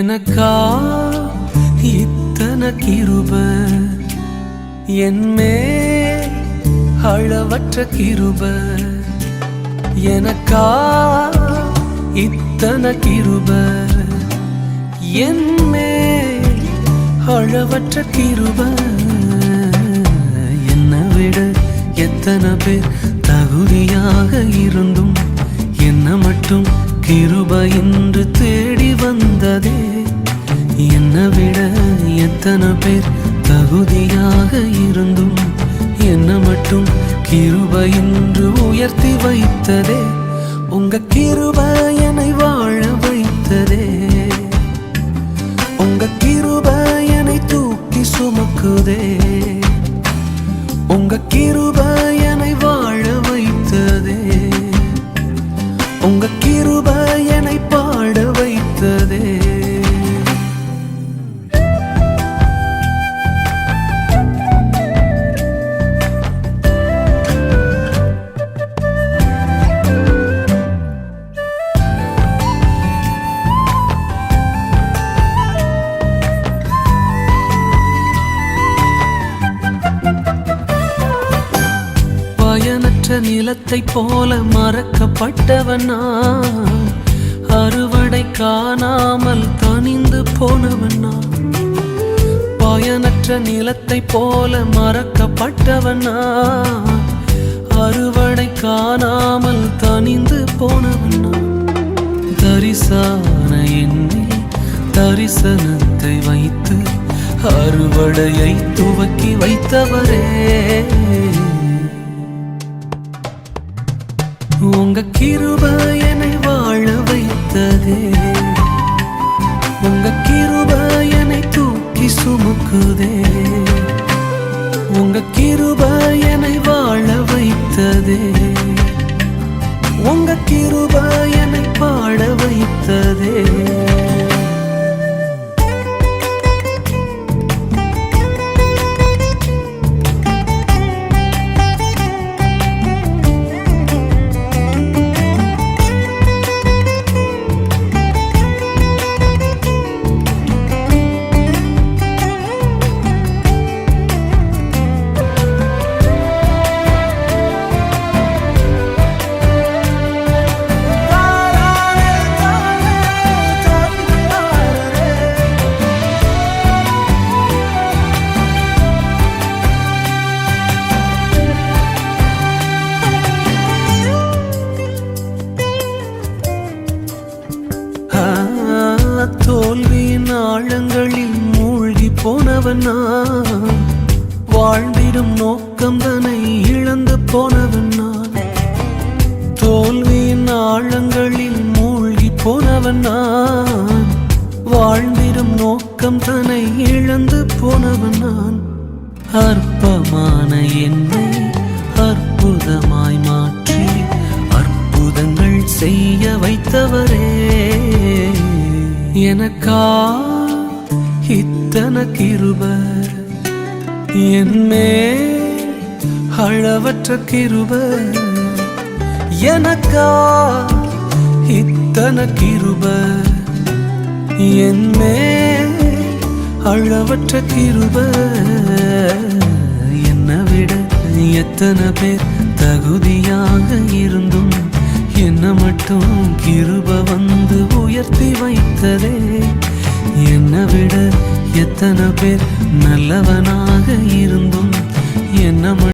எனக்கா இத்தனை கிருபை என்மேல் அளவற்ற கிருபை எனக்கா இத்தனை கிருபை என்மேல் அளவற்ற கிருபை என்னை விட எத்தனை பேர் தகுதியாக இருந்தும் என்ன மட்டும் கிருபை என்று தேடி வந்ததே. என்னை விட எத்தனை பேர் தகுதியாக இருந்தும் என்ன மட்டும் கிருபை என்று உயர்த்தி வைத்ததே. உங்க கிருபை என்னை வாழ வைத்ததே. உங்க கிருபை என்னை தூக்கி சுமக்குதே. உங்க கிருபை என்னை வாழ வைத்ததே. உங்க கிருபை என்னை பாட வைத்ததே. பயனற்ற நிலத்தை போல மறக்கப்பட்டவனா, அறுவடை காணாமல் தனிந்து போனவனா. பயனற்ற நிலத்தை போல மறக்கப்பட்டவனா, அறுவடை காணாமல் தனிந்து போனவனா. தரிசான எண்ணில் தரிசனத்தை வைத்து அறுவடையை துவக்கி வைத்தவரே. உங்க கிருபை என்னை வாழ வைத்ததே. உங்க கிருபை என்னை தூக்கி சுமக்குதே. உங்க கிருபை என்னை வாழ வைத்ததே. உங்க கிருபை என்னை பாட வைத்ததே. தோல்வியின் ஆழங்களில் மூழ்கி போனவனா, வாழ்ந்திடும் நோக்கம் தன்னை இழந்து போனவனா. தோல்வியின் ஆழங்களில் மூழ்கி போனவனா, வாழ்ந்திடும் நோக்கம் தன்னை இழந்து போனவனான். அற்பமான என்னை அற்புதமாய் மாற்றி அற்புதங்கள் செய்ய வைத்தவரே. எனக்கா இத்தனை கிருபை என்மேல் அளவற்ற கிருபை எனக்கா இத்தனை கிருபை என்மேல் அளவற்ற கிருபை. என்னை விட எத்தனை பேர் தகுதியாக இருந்தும் என்ன மட்டும் கிருபை வந்து உயர்த்தி வைத்ததே. என்னை விட எத்தனை பேர் நல்லவனாக